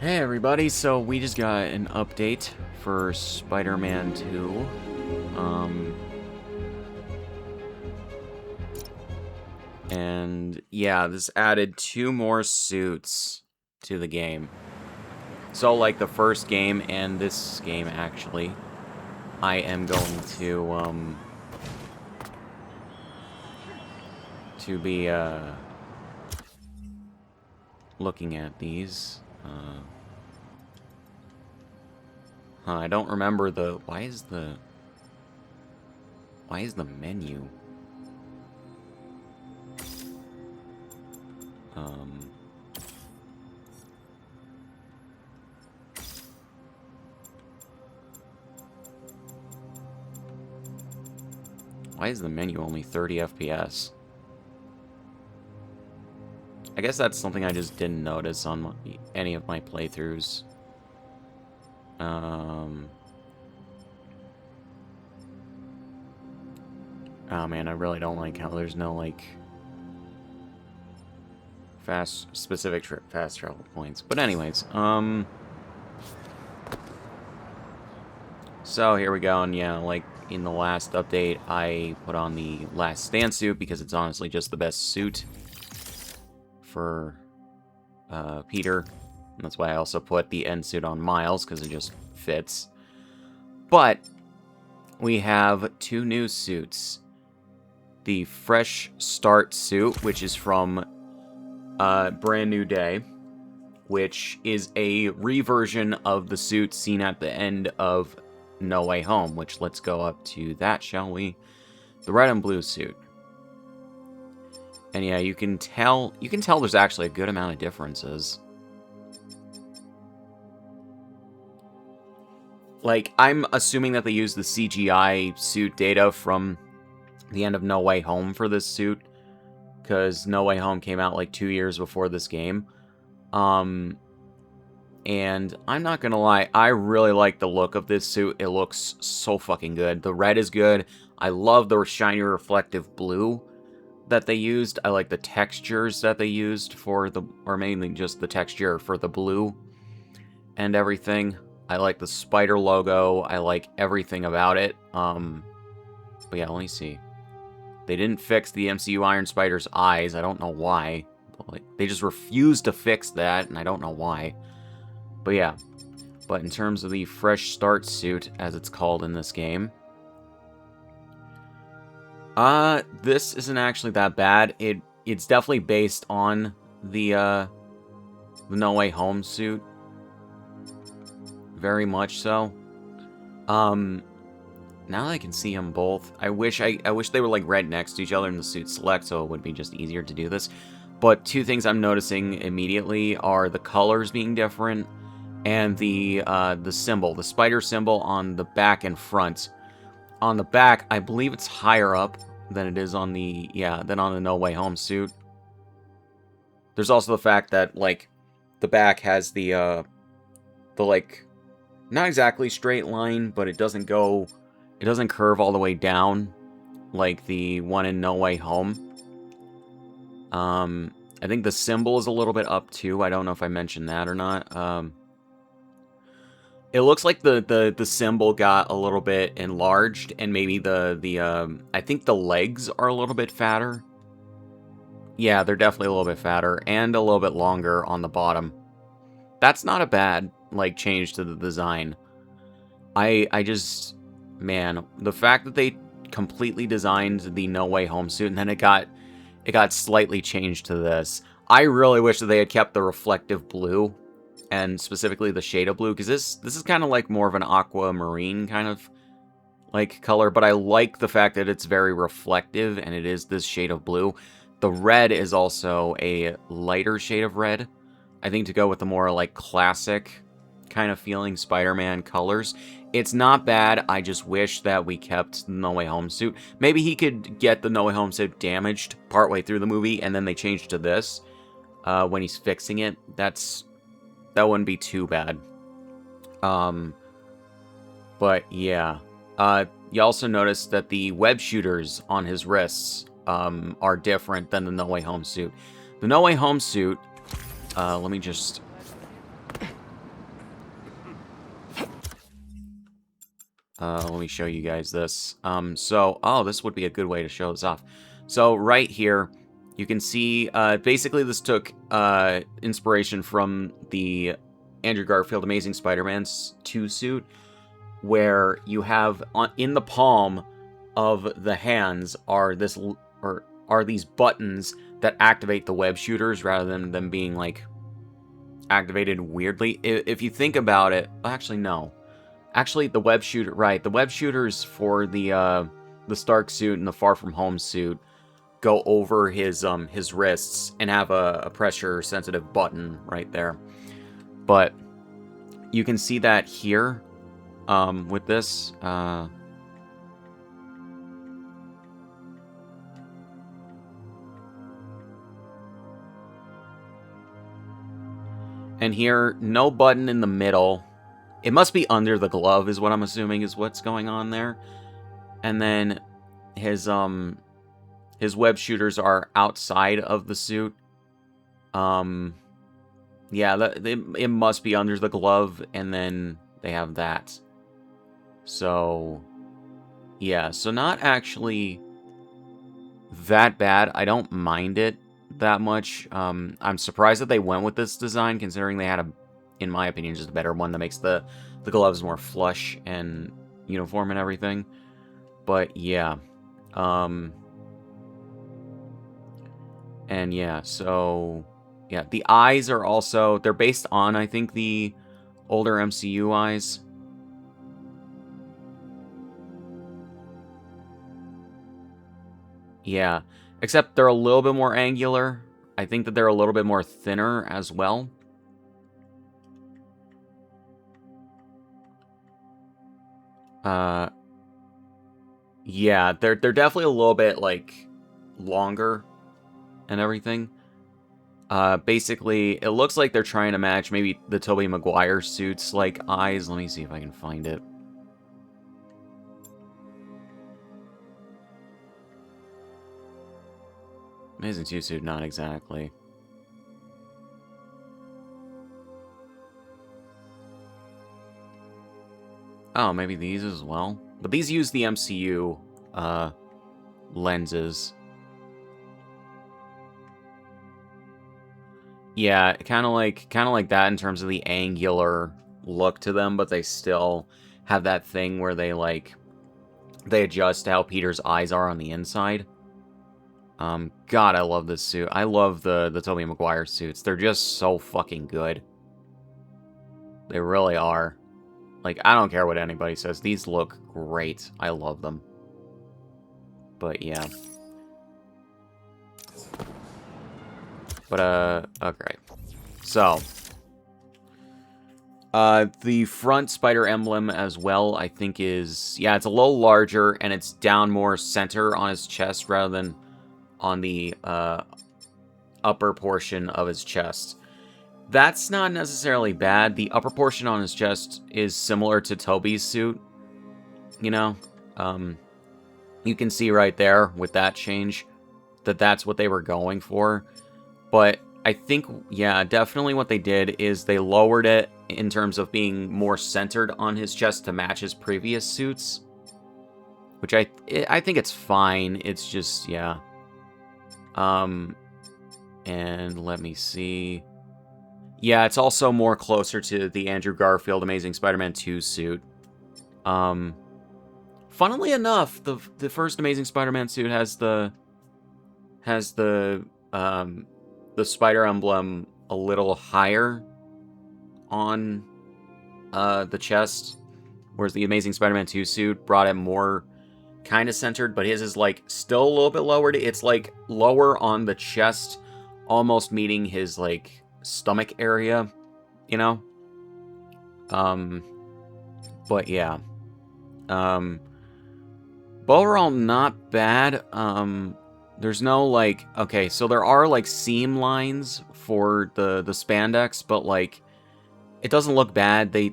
Hey everybody, so we just got an update for Spider-Man 2. And yeah, this added 2 more suits to the game. So like the first game and this game actually, I am going to be looking at these. I don't remember the why is the menu? Why is the menu only 30 FPS? I guess that's something I just didn't notice on any of my playthroughs. Oh man, I really don't like how there's no like specific fast travel points. But anyways, so here we go, and yeah, like in the last update, I put on the Last Stand suit because it's honestly just the best suit for Peter. And that's why I also put the end suit on Miles, because it just fits. But we have 2 new suits. The Fresh Start suit, which is from Brand New Day, which is a reversion of the suit seen at the end of No Way Home, which let's go up to that, shall we? The red and blue suit. And yeah, you can tell there's actually a good amount of differences. Like, I'm assuming that they use the CGI suit data from the end of No Way Home for this suit, because No Way Home came out like 2 years before this game. And I'm not gonna lie, I really like the look of this suit. It looks so fucking good. The red is good. I love the shiny reflective blue that they used. I like the textures that they used for or mainly just the texture for the blue and everything. I like the spider logo. I like everything about it. But yeah, let me see. They didn't fix the MCU Iron Spider's eyes. I don't know why. But like, they just refused to fix that, and I don't know why. But yeah. But in terms of the Fresh Start suit, as it's called in this game, this isn't actually that bad. It's definitely based on the No Way Home suit. Very much so. Now that I can see them both, I wish they were like right next to each other in the suit select, so it would be just easier to do this. But 2 things I'm noticing immediately are the colors being different and the symbol, the spider symbol on the back and front. On the back, I believe it's higher up than it is on the No Way Home suit. There's also the fact that like the back has the like not exactly straight line, but it doesn't curve all the way down like the one in No Way Home. I think the symbol is a little bit up too. I don't know if I mentioned that or not. It looks like the symbol got a little bit enlarged, and maybe I think the legs are a little bit fatter. Yeah, they're definitely a little bit fatter and a little bit longer on the bottom. That's not a bad like change to the design. I just, man, the fact that they completely designed the No Way Home suit and then it got slightly changed to this. I really wish that they had kept the reflective blue, and specifically the shade of blue, because this is kind of like more of an aquamarine kind of like color, but I like the fact that it's very reflective and it is this shade of blue. The red is also a lighter shade of red, I think, to go with the more like classic kind of feeling Spider-Man colors. It's not bad. I just wish that we kept the No Way Home suit. Maybe he could get the No Way Home suit damaged partway through the movie, and then they changed to this when he's fixing it. That wouldn't be too bad. But yeah. You also notice that the web shooters on his wrists are different than the No Way Home suit. The No Way Home suit, let me just Let me show you guys this. Oh, this would be a good way to show this off. So right here, you can see, basically this took inspiration from the Andrew Garfield Amazing Spider-Man 2 suit, where you have in the palm of the hands are these buttons that activate the web shooters rather than them being like activated weirdly. If you think about it, actually no. Actually, the web shooter, right? The web shooters for the Stark suit and the Far From Home suit go over his wrists and have a pressure sensitive button right there. But you can see that here with this. And here, no button in the middle. It must be under the glove is what I'm assuming is what's going on there. And then his web shooters are outside of the suit. Yeah, it must be under the glove, and then they have that. So, yeah, so not actually that bad. I don't mind it that much. I'm surprised that they went with this design, considering they had in my opinion, just a better one that makes the gloves more flush and uniform and everything. But yeah, and yeah, so yeah, the eyes are also, they're based on, I think, the older MCU eyes. Yeah, except they're a little bit more angular. I think that they're a little bit more thinner as well. Yeah, they're definitely a little bit, like, longer and everything. Basically, it looks like they're trying to match maybe the Tobey Maguire suits, like, eyes. Let me see if I can find it. Amazing 2 suit, not exactly. Oh, maybe these as well? But these use the MCU, lenses. Yeah, kind of like that in terms of the angular look to them, but they still have that thing where they adjust how Peter's eyes are on the inside. God, I love this suit. I love the Tobey Maguire suits. They're just so fucking good. They really are. Like, I don't care what anybody says. These look great. I love them. But, yeah. But, okay. So, the front spider emblem as well, I think is, yeah, it's a little larger, and it's down more center on his chest rather than on the, upper portion of his chest. That's not necessarily bad. The upper portion on his chest is similar to Toby's suit, you know? You can see right there with that change that that's what they were going for. But I think, yeah, definitely what they did is they lowered it in terms of being more centered on his chest to match his previous suits. Which I think it's fine. It's just, yeah. And let me see. Yeah, it's also more closer to the Andrew Garfield Amazing Spider-Man 2 suit. Funnily enough, the first Amazing Spider-Man suit has the spider emblem a little higher on the chest, whereas the Amazing Spider-Man 2 suit brought it more kind of centered, but his is like still a little bit lowered. It's like lower on the chest, almost meeting his like stomach area, you know? But yeah. But overall, not bad. There's no, like, okay, so there are, like, seam lines for the spandex, but, like, it doesn't look bad. They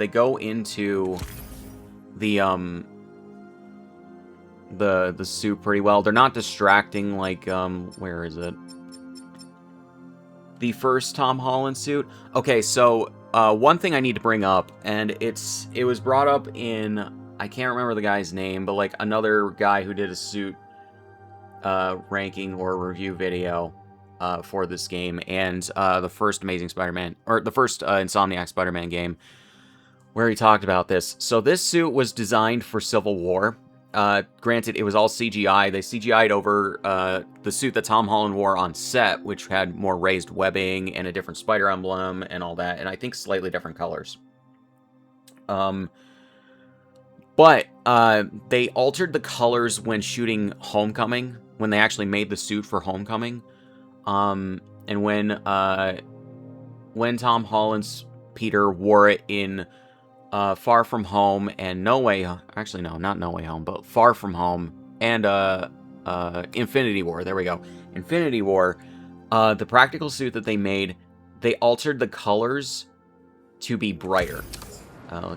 go into the suit pretty well. They're not distracting, like, where is it? The first Tom Holland suit. Okay, so, one thing I need to bring up, and it was brought up in, I can't remember the guy's name, but like another guy who did a suit ranking or review video for this game, and the first Amazing Spider-Man, or the first Insomniac Spider-Man game, where he talked about this. So this suit was designed for Civil War. Granted, it was all CGI. They CGI'd over the suit that Tom Holland wore on set, which had more raised webbing and a different spider emblem and all that, and I think slightly different colors. But they altered the colors when shooting Homecoming, when they actually made the suit for Homecoming. And when Tom Holland's Peter wore it in Far From Home and No Way... Actually, no, not No Way Home, but Far From Home and Infinity War. There we go. Infinity War. The practical suit that they made, they altered the colors to be brighter.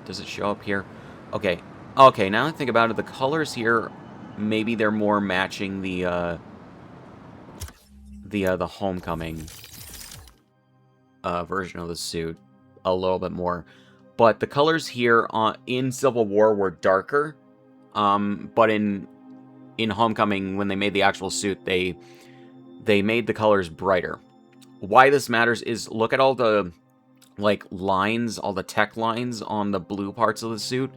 Does it show up here? Okay. Okay, now that I think about it, the colors here, maybe they're more matching the Homecoming version of the suit a little bit more. But the colors here in Civil War were darker, but in Homecoming, when they made the actual suit, they made the colors brighter. Why this matters is look at all the like lines, all the tech lines on the blue parts of the suit.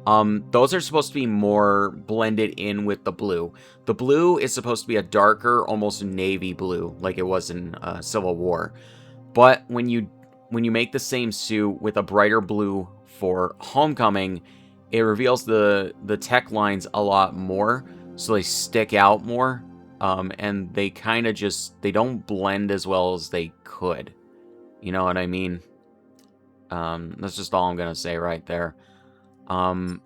Those are supposed to be more blended in with the blue. The blue is supposed to be a darker, almost navy blue, like it was in Civil War. But when you make the same suit with a brighter blue for Homecoming, it reveals the tech lines a lot more, so they stick out more, and they kind of just, they don't blend as well as they could. You know what I mean? That's just all I'm gonna say right there. But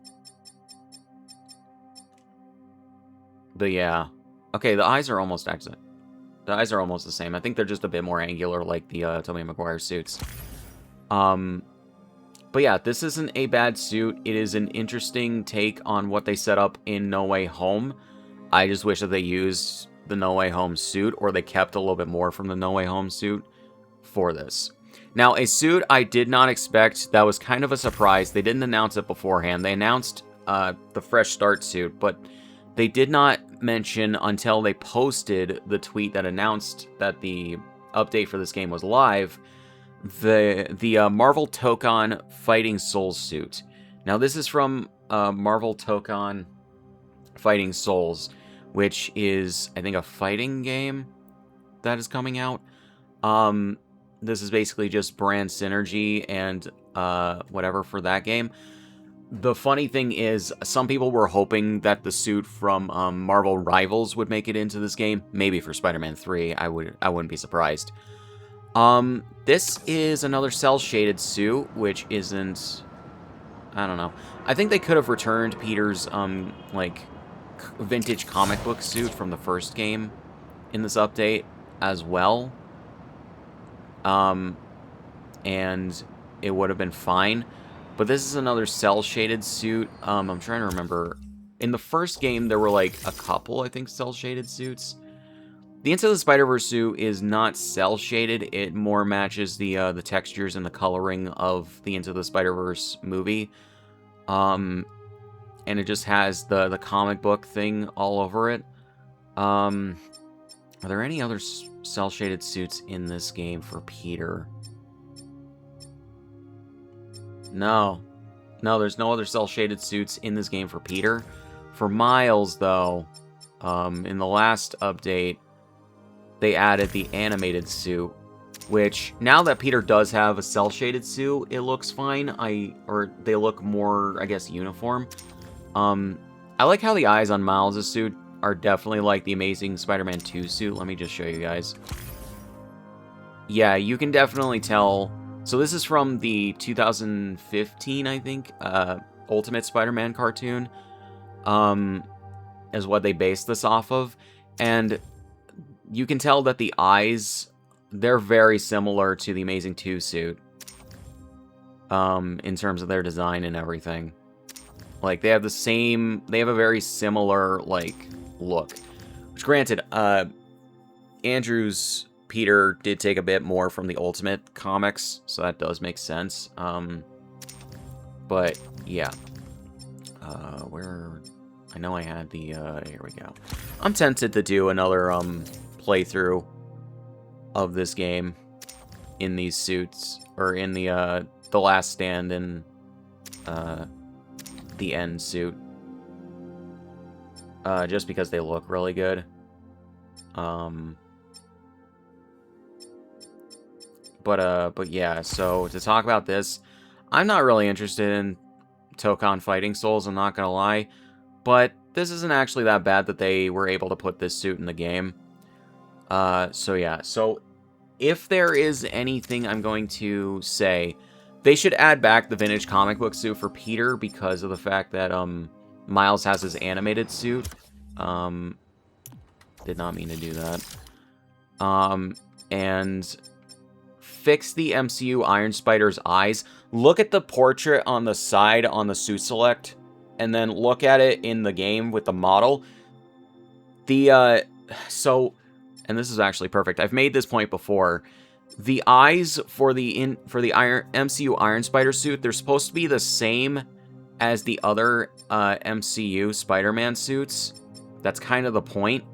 yeah. Okay, the eyes are almost actually... The eyes are almost the same. I think they're just a bit more angular, like the Tobey Maguire suits. But yeah, this isn't a bad suit. It is an interesting take on what they set up in No Way Home. I just wish that they used the No Way Home suit, or they kept a little bit more from the No Way Home suit for this. Now, a suit I did not expect, that was kind of a surprise. They didn't announce it beforehand. They announced the Fresh Start suit, but they did not mention until they posted the tweet that announced that the update for this game was live, the Marvel Tokon Fighting Souls suit. Now, this is from Marvel Tokon Fighting Souls, which is, I think, a fighting game that is coming out. This is basically just brand synergy and whatever for that game. The funny thing is, some people were hoping that the suit from Marvel Rivals would make it into this game. Maybe for Spider-Man 3, I wouldn't be surprised. This is another cel-shaded suit, which isn't... I don't know. I think they could have returned Peter's, like, vintage comic book suit from the first game in this update as well. And it would have been fine. But this is another cel-shaded suit. I'm trying to remember. In the first game, there were, like, a couple, I think, cel-shaded suits. The Into the Spider-Verse suit is not cel-shaded. It more matches the textures and the coloring of the Into the Spider-Verse movie. And it just has the comic book thing all over it. Are there any other cel-shaded suits in this game for Peter? No. No, there's no other cel-shaded suits in this game for Peter. For Miles, though, in the last update, they added the animated suit, which, now that Peter does have a cel-shaded suit, it looks fine. Or they look more, I guess, uniform. I like how the eyes on Miles' suit are definitely like the Amazing Spider-Man 2 suit. Let me just show you guys. Yeah, you can definitely tell. So this is from the 2015, I think, Ultimate Spider-Man cartoon, is what they based this off of. And you can tell that the eyes, they're very similar to the Amazing 2 suit, in terms of their design and everything. Like, they have a very similar, like, look. Which, granted, Andrew's Peter did take a bit more from the Ultimate comics, so that does make sense. But, yeah. Where... I know I had the, here we go. I'm tempted to do another, playthrough of this game in these suits, or in the Last Stand and, the End suit. Just because they look really good. But yeah, so to talk about this, I'm not really interested in Tokon Fighting Souls, I'm not gonna lie. But this isn't actually that bad that they were able to put this suit in the game. So yeah, so if there is anything I'm going to say, they should add back the vintage comic book suit for Peter because of the fact that, Miles has his animated suit. Did not mean to do that. And fix the MCU Iron Spider's eyes. Look at the portrait on the side on the suit select, and then look at it in the game with the model. And this is actually perfect. I've made this point before. The eyes for the MCU Iron Spider suit, they're supposed to be the same as the other MCU Spider-Man suits. That's kind of the point.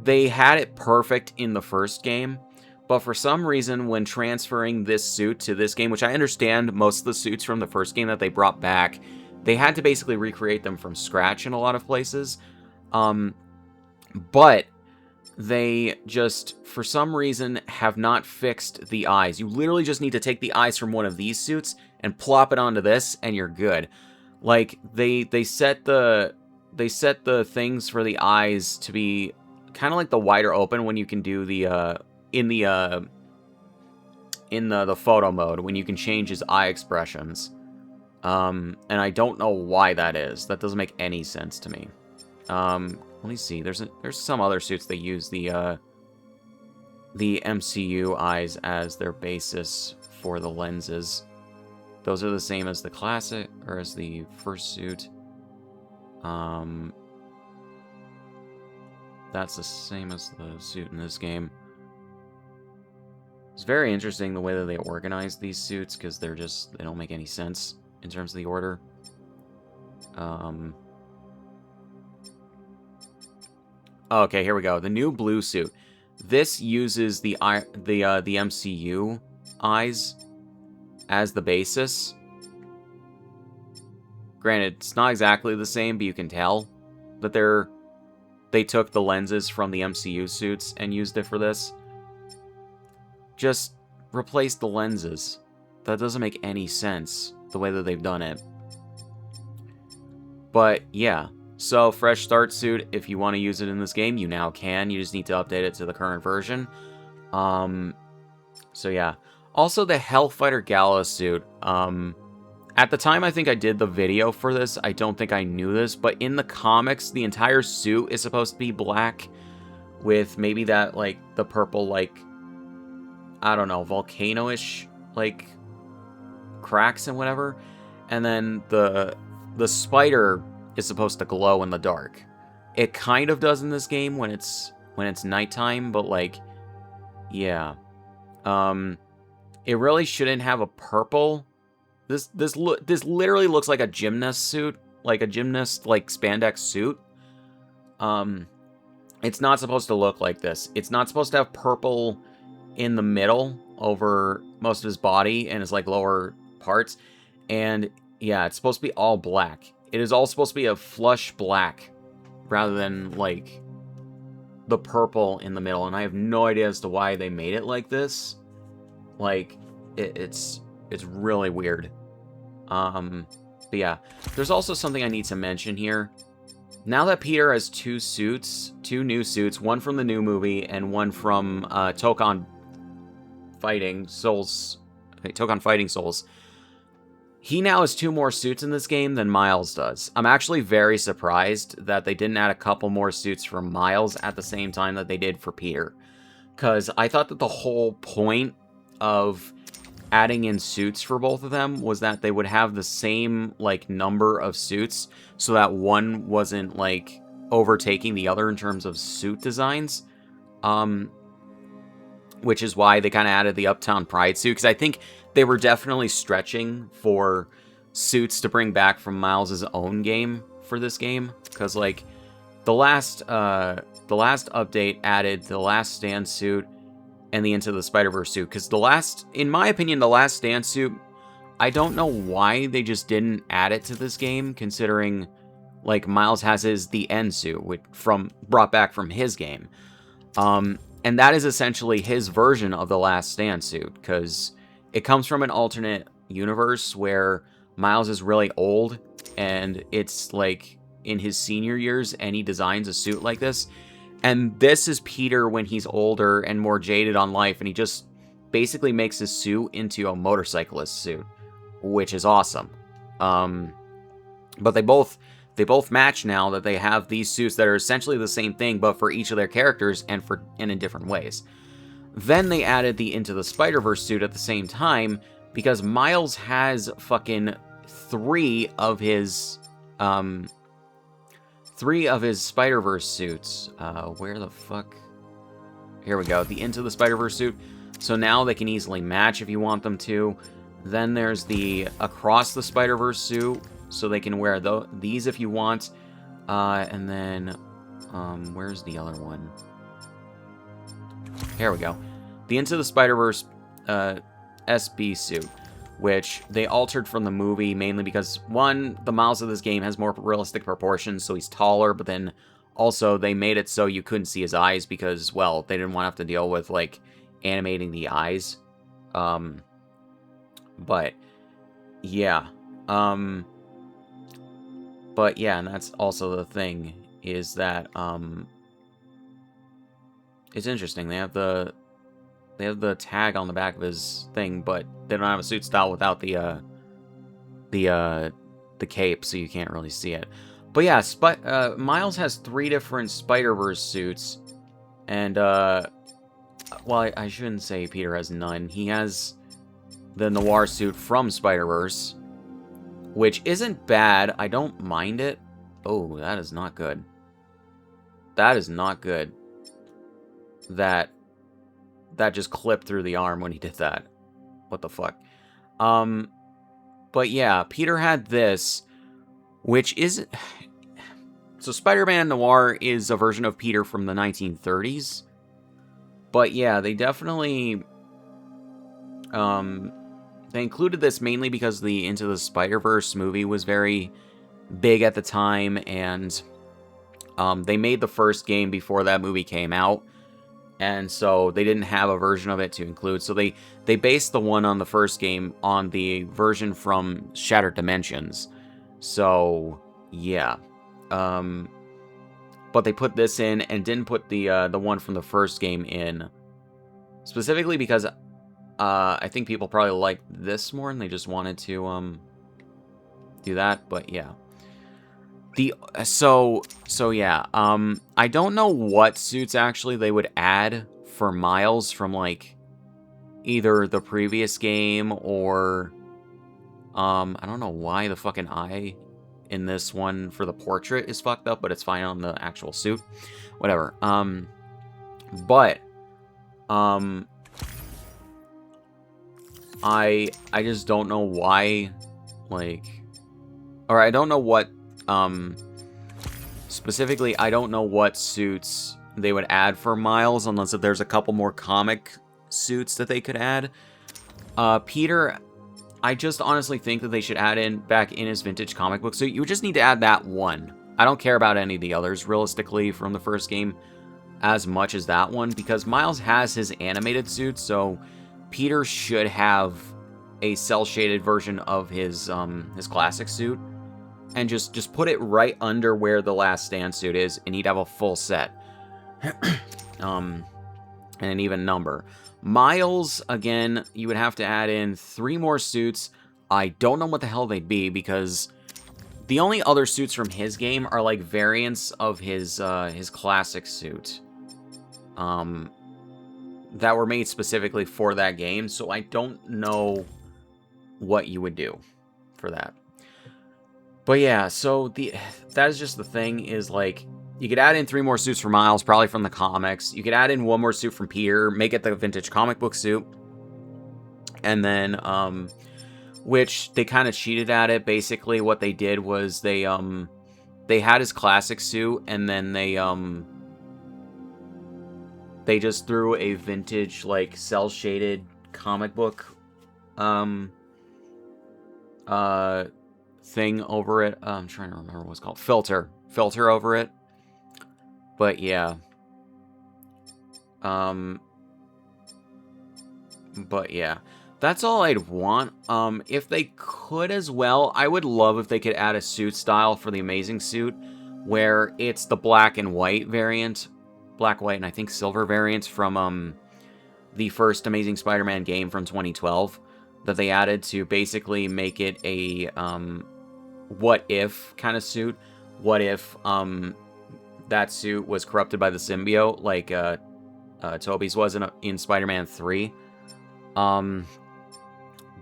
They had it perfect in the first game, but for some reason, when transferring this suit to this game, which I understand most of the suits from the first game that they brought back, they had to basically recreate them from scratch in a lot of places. But they just, for some reason, have not fixed the eyes. You literally just need to take the eyes from one of these suits and plop it onto this, and you're good. Like, they set the things for the eyes to be kind of like the wider open when you can do the in the photo mode when you can change his eye expressions. And I don't know why that is. That doesn't make any sense to me. Let me see. There's some other suits that use the MCU eyes as their basis for the lenses. Those are the same as the classic, or as the first suit. That's the same as the suit in this game. It's very interesting the way that they organize these suits, because they don't make any sense in terms of the order. Okay, here we go. The new blue suit. This uses the MCU eyes as the basis. Granted, it's not exactly the same, but you can tell that they took the lenses from the MCU suits and used it for this. Just replace the lenses. That doesn't make any sense, the way that they've done it. But, yeah. So, fresh start suit, if you want to use it in this game, you now can. You just need to update it to the current version. So, yeah. Also, the Hellfighter Gala suit. At the time I think I did the video for this, I don't think I knew this, but in the comics, the entire suit is supposed to be black with maybe that, like, the purple, like, I don't know, volcano-ish, like, cracks and whatever. And then the spider is supposed to glow in the dark. It kind of does in this game when it's nighttime, but, like, yeah. It really shouldn't have a purple. This literally looks like a gymnast suit, like a gymnast, like, spandex suit. It's not supposed to look like this. It's not supposed to have purple in the middle over most of his body and his, like, lower parts. And yeah, it's supposed to be all black. It is all supposed to be a flush black rather than, like, the purple in the middle. And I have no idea as to why they made it like this. Like, it's really weird. But yeah, there's also something I need to mention here. Now that Peter has two new suits, one from the new movie and one from Tokon Fighting Souls, he now has 2 more suits in this game than Miles does. I'm actually very surprised that they didn't add a couple more suits for Miles at the same time that they did for Peter. Because I thought that the whole point of adding in suits for both of them was that they would have the same, like, number of suits, so that one wasn't, like, overtaking the other in terms of suit designs. which is why they kind of added the Uptown Pride suit, because I think they were definitely stretching for suits to bring back from Miles' own game for this game, because like the last update added the Last Stand suit and the Into the Spider-Verse suit, because in my opinion, the Last Stand suit, I don't know why they just didn't add it to this game, considering like Miles has the End suit, brought back from his game. And that is essentially his version of the Last Stand suit, because it comes from an alternate universe where Miles is really old, and it's like in his senior years, and he designs a suit like this. And this is Peter when he's older and more jaded on life, and he just basically makes his suit into a motorcyclist suit, which is awesome. But they both match now that they have these suits that are essentially the same thing, but for each of their characters and in different ways. Then they added the Into the Spider-Verse suit at the same time, because Miles has fucking three of his Spider-Verse suits. Where the fuck? Here we go. The Into the Spider-Verse suit. So now they can easily match if you want them to. Then there's the Across the Spider-Verse suit, so they can wear these if you want. And then, where's the other one? Here we go. The Into the Spider-Verse SB suit, which they altered from the movie mainly because, one, the Miles of this game has more realistic proportions, so he's taller, but then also they made it so you couldn't see his eyes because, well, they didn't want to have to deal with, like, animating the eyes. But, yeah. But, yeah, and that's also the thing, is that, it's interesting. They have the tag on the back of his thing, but they don't have a suit style without the cape, so you can't really see it. But yeah, Miles has 3 different Spider-Verse suits, and well, I shouldn't say Peter has none. He has the Noir suit from Spider-Verse, which isn't bad. I don't mind it. Oh, that is not good. That is not good. That just clipped through the arm when he did that. What the fuck? But yeah, Peter had this, which is... So Spider-Man Noir is a version of Peter from the 1930s. But yeah, they definitely... they included this mainly because the Into the Spider-Verse movie was very big at the time, and they made the first game before that movie came out. And so they didn't have a version of it to include. So they based the one on the first game on the version from Shattered Dimensions. So, yeah. But they put this in and didn't put the one from the first game in. Specifically because I think people probably liked this more and they just wanted to do that. But yeah. So yeah, I don't know what suits actually they would add for Miles from, like, either the previous game or, I don't know why the fucking eye in this one for the portrait is fucked up, but it's fine on the actual suit. Whatever. But, I just don't know why, like, or I don't know what, specifically, I don't know what suits they would add for Miles, unless if there's a couple more comic suits that they could add. Peter, I just honestly think that they should add back in his vintage comic book suit. You would just need to add that one. I don't care about any of the others, realistically, from the first game, as much as that one, because Miles has his animated suit, so Peter should have a cel-shaded version of his classic suit. And just put it right under where the Last Stand suit is, and he'd have a full set. And an even number. Miles, again, you would have to add in 3 more suits. I don't know what the hell they'd be, because the only other suits from his game are, like, variants of his classic suit. That were made specifically for that game, so I don't know what you would do for that. But yeah, so that is just the thing, is, like, You could add in 3 more suits for Miles, probably from the comics. You could add in 1 more suit from Peter, make it the vintage comic book suit. And then, which they kind of cheated at it. Basically, what they did was they had his classic suit, and then they just threw a vintage, like, cel-shaded comic book, thing over it. I'm trying to remember what it's called. Filter over it. But yeah. But yeah. That's all I'd want. If they could as well, I would love if they could add a suit style for the Amazing Suit, where it's the black and white variant. Black, white, and I think silver variants from, the first Amazing Spider-Man game from 2012 that they added to basically make it a, what if kind of suit. What if, that suit was corrupted by the symbiote, like, Toby's was in Spider-Man 3.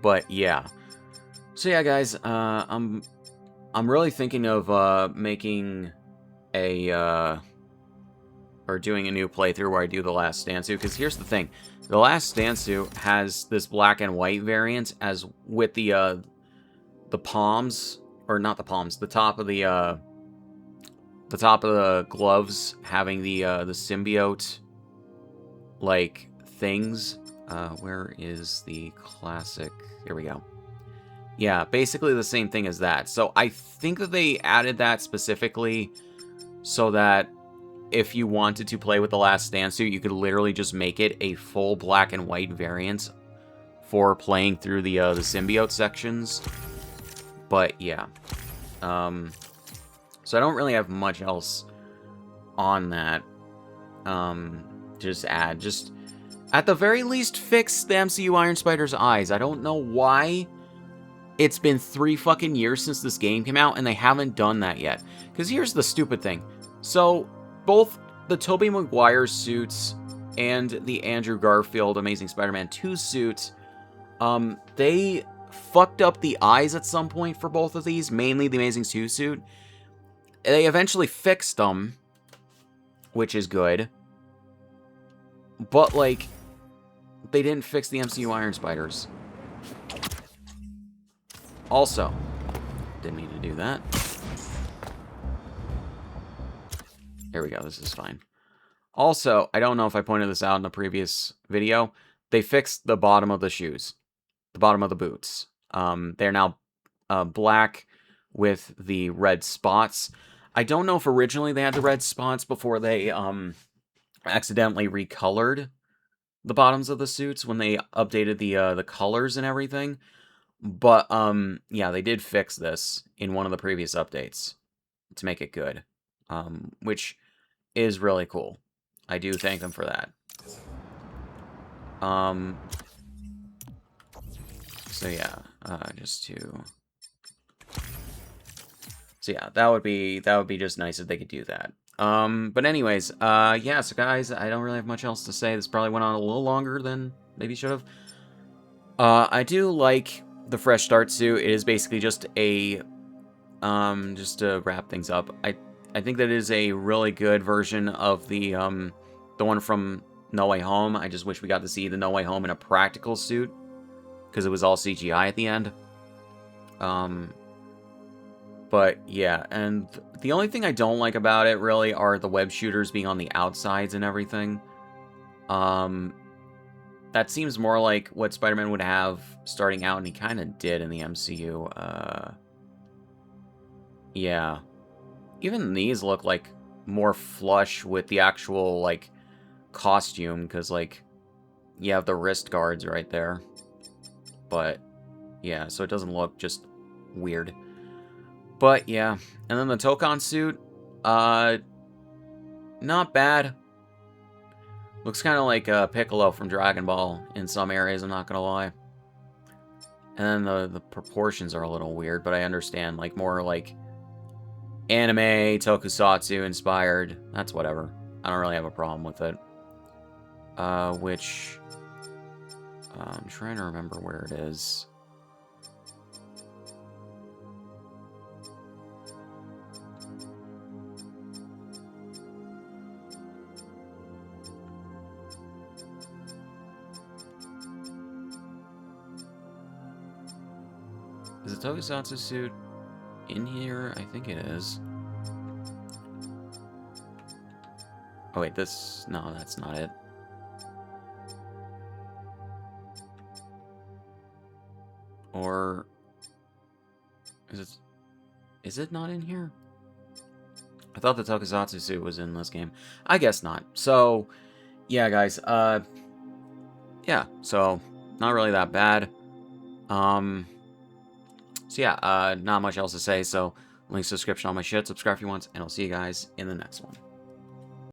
But yeah. So yeah, guys, I'm really thinking of, making a, or doing a new playthrough where I do the Last Stand suit, because here's the thing. The Last Stand suit has this black and white variant, as with the palms, or not the palms, the top of the gloves having the symbiote, like, things. Where is the classic? Here we go. Yeah, basically the same thing as that. So I think that they added that specifically so that if you wanted to play with the Last Stand suit, you could literally just make it a full black and white variant for playing through the symbiote sections. But yeah. So I don't really have much else on that. Just at the very least, fix the MCU Iron Spider's eyes. I don't know why it's been 3 fucking years since this game came out, and they haven't done that yet. Because here's the stupid thing. So, both the Tobey Maguire suits and the Andrew Garfield Amazing Spider-Man 2 suit, they fucked up the eyes at some point for both of these, mainly the Amazing 2 suit. They eventually fixed them, which is good. But, like, they didn't fix the MCU Iron Spiders. Also, didn't mean to do that. Here we go, this is fine. Also, I don't know if I pointed this out in a previous video, they fixed the bottom of the shoes. The bottom of the boots. They're now black with the red spots. I don't know if originally they had the red spots before they accidentally recolored the bottoms of the suits when they updated the colors and everything. But yeah, they did fix this in one of the previous updates to make it good, which is really cool. I do thank them for that. So yeah, so yeah, that would be just nice if they could do that. But anyways, yeah, so guys, I don't really have much else to say. This probably went on a little longer than maybe should have. I do like the fresh start suit. It is basically just a, just to wrap things up, I think that is a really good version of the one from No Way Home. I just wish we got to see the No Way Home in a practical suit, because it was all CGI at the end. But yeah, and the only thing I don't like about it really are the web shooters being on the outsides and everything. That seems more like what Spider-Man would have starting out, and he kind of did in the MCU. Yeah. Even these look like more flush with the actual, like, costume, because, like, you have the wrist guards right there. But yeah, so it doesn't look just weird. But yeah, and then the Tokon suit, not bad. Looks kind of like Piccolo from Dragon Ball in some areas, I'm not gonna lie. And then the proportions are a little weird, but I understand, like, more like anime, tokusatsu inspired. That's whatever. I don't really have a problem with it. Which, I'm trying to remember where it is. Is the Tokusatsu suit in here? I think it is. Oh wait, this... No, that's not it. Or... Is it not in here? I thought the Tokusatsu suit was in this game. I guess not. So, yeah, guys. Yeah, so, not really that bad. So yeah, not much else to say, so links to the description, all my shit, subscribe if you want, and I'll see you guys in the next one.